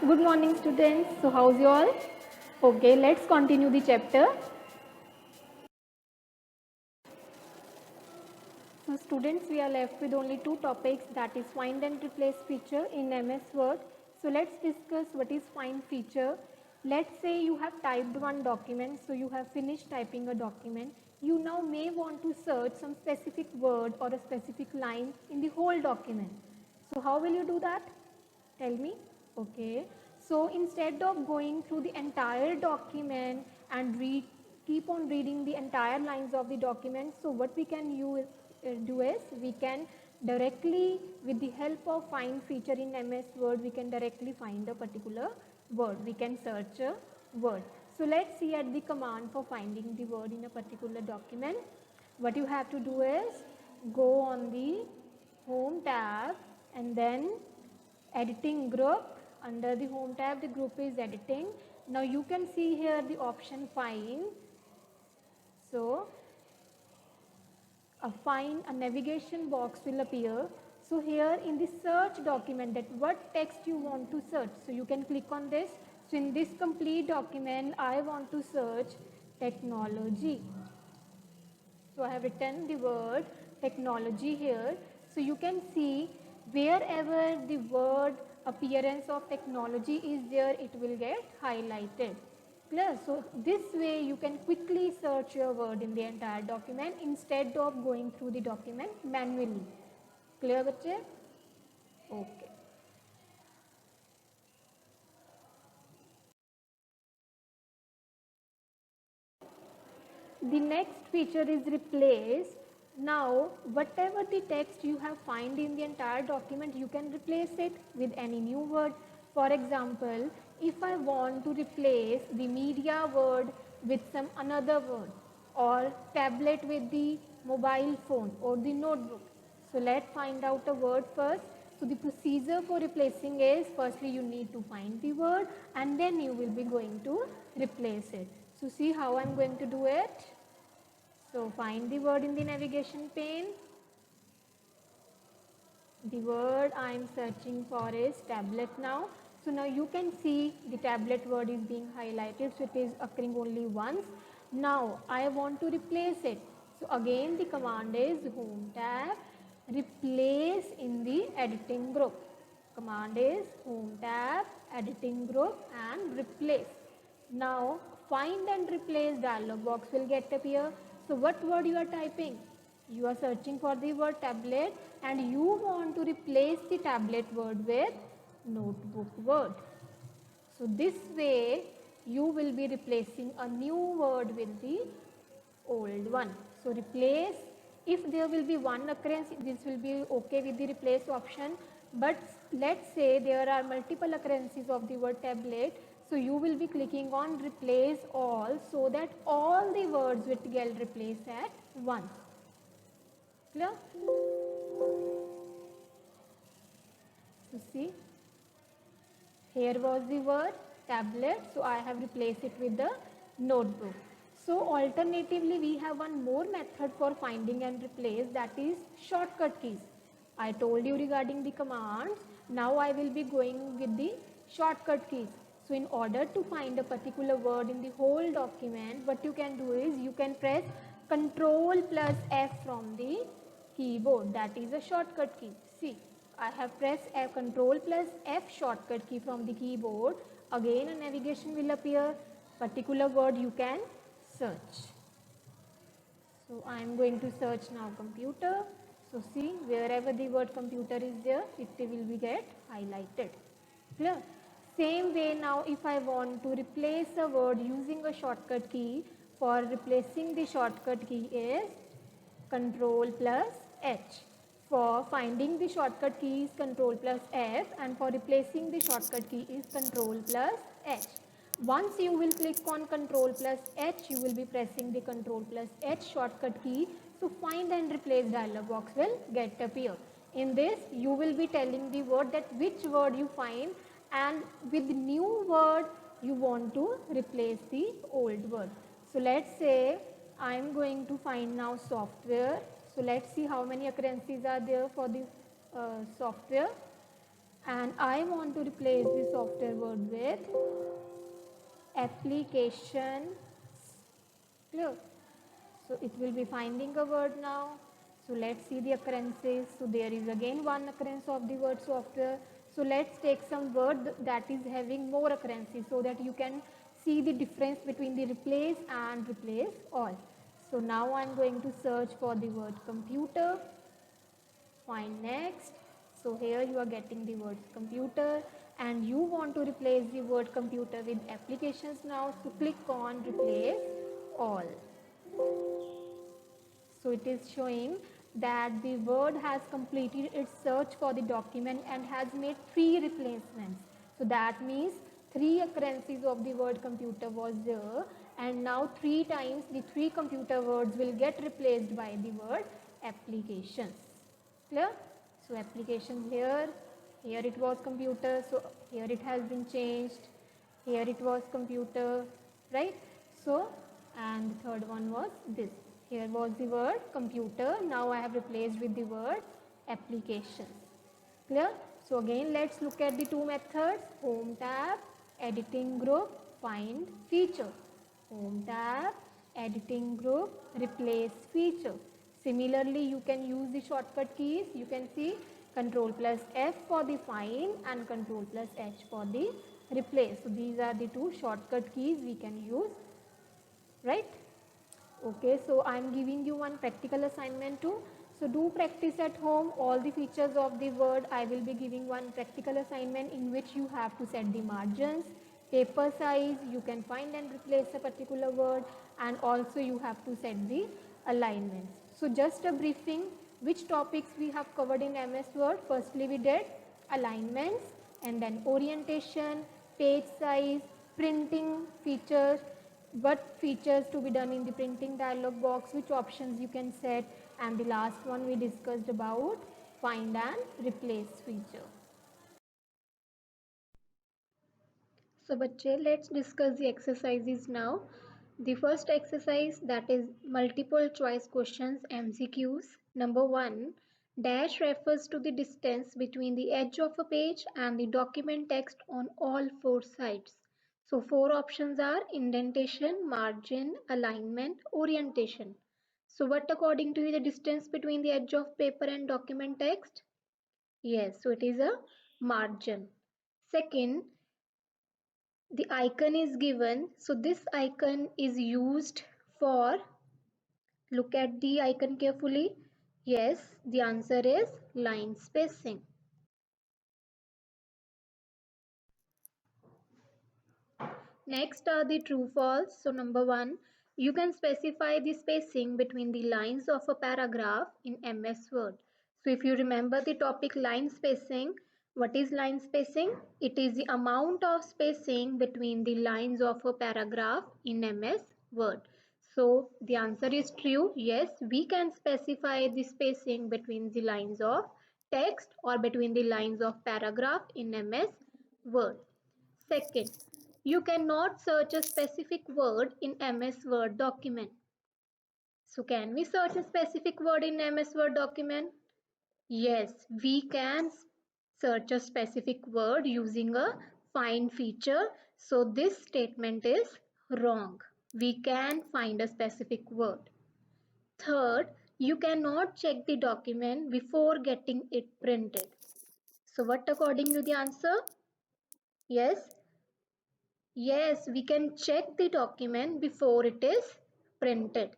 Good morning students. So how's you all? Okay, let's continue the chapter. So students, we are left with only two topics, that is find and replace feature in MS Word. So let's discuss what is find feature. Let's say you have typed one document, so you have finished typing a document. You now may want to search some specific word or a specific line in the whole document. So how will you do that? Tell me. Okay. So instead of going through the entire document and keep on reading the entire lines of the document, so what we can do is we can directly, with the help of find feature in MS Word, we can directly find a particular word. We can search a word. So let's see at the command for finding the word in a particular document. What you have to do is go on the home tab and then editing group. Under the home tab, the group is editing. Now you can see here the option find. So a navigation box will appear. So here in the search document, that what text you want to search, so you can click on this. So in this complete document, I want to search technology. So I have written the word technology here. So you can see wherever the word appearance of technology is there, it will get highlighted. Clear? So this way you can quickly search your word in the entire document instead of going through the document manually. Clear, bache? Okay. The next feature is replace. Now, whatever the text you have find in the entire document, you can replace it with any new word. For example, if I want to replace the media word with some another word, or tablet with the mobile phone or the notebook. So let's find out a word first. So the procedure for replacing is, firstly you need to find the word and then you will be going to replace it. So see how I'm going to do it. So find the word in the navigation pane. The word I am searching for is tablet now. So now you can see the tablet word is being highlighted, so it is occurring only once. Now I want to replace it. So again the command is home tab, replace in the editing group. Command is home tab, editing group and replace. Now find and replace dialog box will get appear. So what word you are typing? You are searching for the word tablet and you want to replace the tablet word with notebook word. So this way you will be replacing a new word with the old one. So replace, if there will be one occurrence, this will be okay with the replace option. But let's say there are multiple occurrences of the word tablet. So you will be clicking on replace all so that all the words will get replaced at once. Clear? So see, here was the word tablet, so I have replaced it with the notebook. So alternatively, we have one more method for finding and replace, that is shortcut keys. I told you regarding the commands. Now I will be going with the shortcut keys. So in order to find a particular word in the whole document, what you can do is you can press Ctrl plus F from the keyboard. That is a shortcut key. See, I have pressed Ctrl plus F shortcut key from the keyboard. Again a navigation will appear. Particular word you can search. So I am going to search now computer. So see, wherever the word computer is there, it will be get highlighted. Clear? Same way now, if I want to replace a word using a shortcut key, for replacing the shortcut key is Control plus H. For finding the shortcut key is Control plus F, and for replacing the shortcut key is Control plus H. Once you will click on Control plus H, you will be pressing the Control plus H shortcut key. So find and replace dialog box will get appear. In this, you will be telling the word that which word you find, and with new word you want to replace the old word. So let's say I am going to find now software. So let's see how many occurrences are there for the software. and I want to replace the software word with application. Clear? So it will be finding a word now. So let's see the occurrences. So there is again one occurrence of the word software. So let's take some word that is having more occurrences so that you can see the difference between the replace and replace all. So now I'm going to search for the word computer. Find next. So here you are getting the word computer and you want to replace the word computer with applications now. So click on replace all. So it is showing that the word has completed its search for the document and has made 3 replacements. So that means 3 occurrences of the word computer was there and now 3 times the 3 computer words will get replaced by the word applications. Clear? So applications here it was computer, so here it has been changed, here it was computer, right? So, and the third one was this. Here was the word computer, now I have replaced with the word applications. Clear? So again let's look at the 2 methods, home tab, editing group, find feature. Home tab, editing group, replace feature. Similarly, you can use the shortcut keys. You can see Control plus F for the find and Control plus H for the replace. So these are the 2 shortcut keys we can use, right? Okay, so I am giving you one practical assignment too. So do practice at home all the features of the word. I will be giving one practical assignment in which you have to set the margins, paper size, you can find and replace a particular word, and also you have to set the alignments. So just a briefing, which topics we have covered in MS Word. Firstly we did alignments and then orientation, page size, printing features, what features to be done in the printing dialog box, which options you can set, and the last one we discussed about find and replace feature. So बच्चे, let's discuss the exercises now. The first exercise, that is multiple choice questions, MCQs. Number 1, dash refers to the distance between the edge of a page and the document text on all 4 sides. So 4 options are indentation, margin, alignment, orientation. So what according to you the distance between the edge of paper and document text? Yes, so it is a margin. Second, the icon is given, so this icon is used for, look at the icon carefully. Yes, the answer is line spacing. Next are the true false. So number 1, you can specify the spacing between the lines of a paragraph in MS Word. So if you remember the topic line spacing, what is line spacing? It is the amount of spacing between the lines of a paragraph in MS Word. So the answer is true. Yes, we can specify the spacing between the lines of text or between the lines of paragraph in MS Word. Second, you cannot search a specific word in MS Word document. So can we search a specific word in MS Word document? Yes, we can search a specific word using a find feature. So this statement is wrong. We can find a specific word. Third, you cannot check the document before getting it printed. So what according to the answer? Yes, yes, we can check the document before it is printed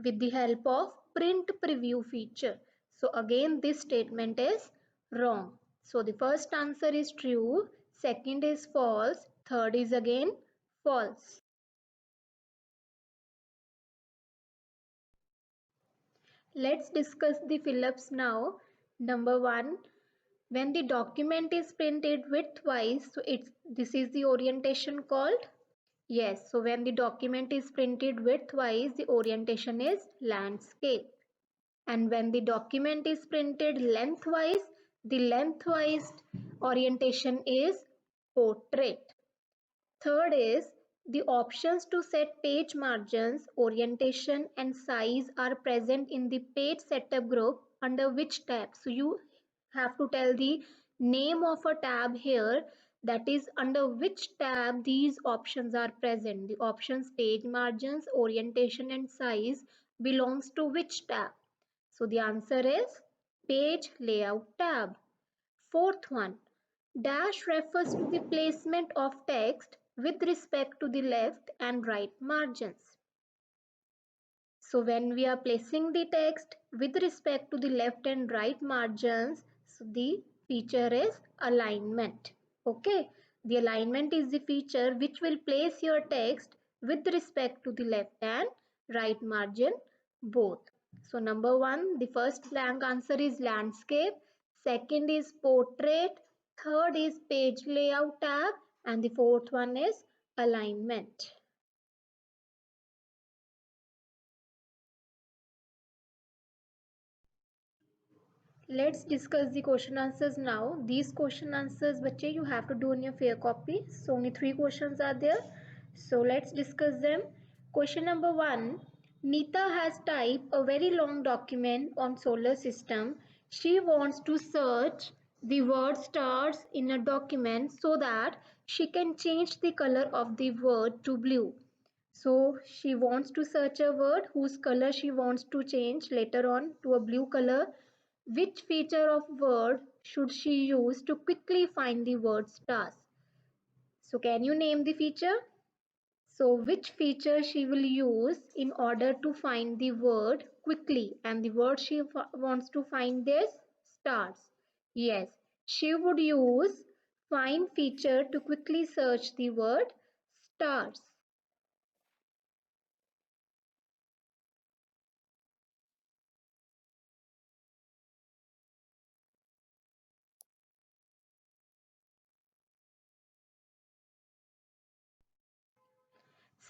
with the help of print preview feature. So again this statement is wrong. So the first answer is true, second is false, third is again false. Let's discuss the fill-ups now. Number 1, when the document is printed widthwise, so this is the orientation called. Yes, so when the document is printed widthwise, the orientation is landscape. And when the document is printed lengthwise, the lengthwise orientation is portrait. Third is the options to set page margins, orientation and size are present in the page setup group under which tab. So you have to tell the name of a tab here, that is under which tab these options are present. The options page margins, orientation and size belongs to which tab? So the answer is page layout tab. Fourth one, dash refers to the placement of text with respect to the left and right margins. So when we are placing the text with respect to the left and right margins, so the feature is alignment. Okay, the alignment is the feature which will place your text with respect to the left and right margin both. So number one, the first blank answer is landscape, second is portrait, third is page layout tab, and the fourth one is alignment. Let's discuss the question answers now. These question answers, bache, you have to do in your fair copy. So only 3 questions are there. So let's discuss them. Question number 1. Neeta has typed a very long document on solar system. She wants to search the word stars in a document so that she can change the color of the word to blue. So she wants to search a word whose color she wants to change later on to a blue color. Which feature of word should she use to quickly find the word stars? So can you name the feature? So which feature she will use in order to find the word quickly, and the word she wants to find is stars. Yes, she would use find feature to quickly search the word stars.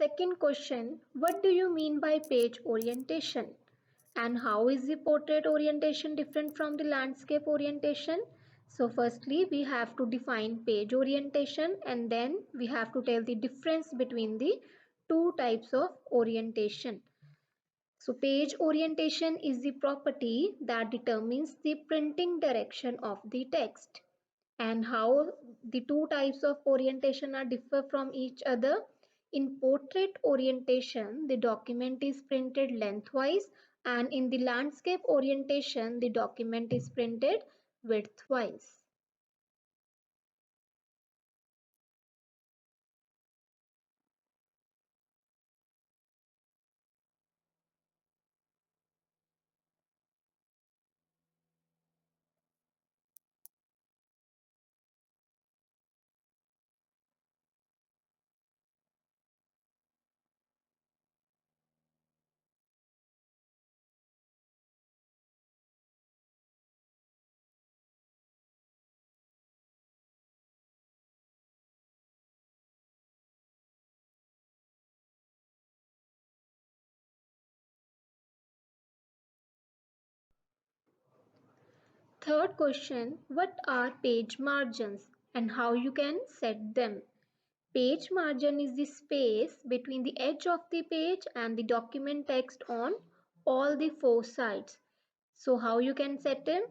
Second question, what do you mean by page orientation? And how is the portrait orientation different from the landscape orientation? So firstly, we have to define page orientation, and then we have to tell the difference between the two types of orientation. So page orientation is the property that determines the printing direction of the text. And how the two types of orientation are differ from each other. In portrait orientation, the document is printed lengthwise, and in the landscape orientation, the document is printed widthwise. Third question, what are page margins and how you can set them? Page margin is the space between the edge of the page and the document text on all the four sides. So how you can set them?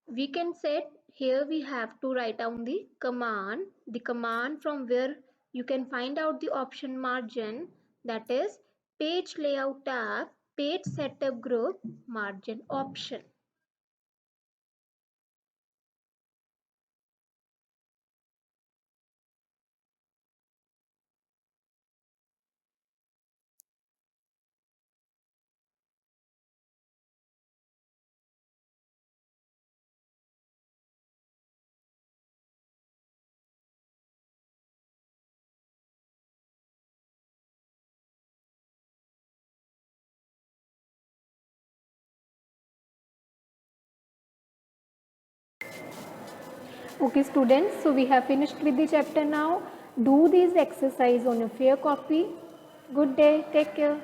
We can set, here we have to write down the command from where you can find out the option margin, that is page layout tab, page setup group, margin option. Okay students, so we have finished with the chapter now. Do these exercise on a fair copy. Good day, take care.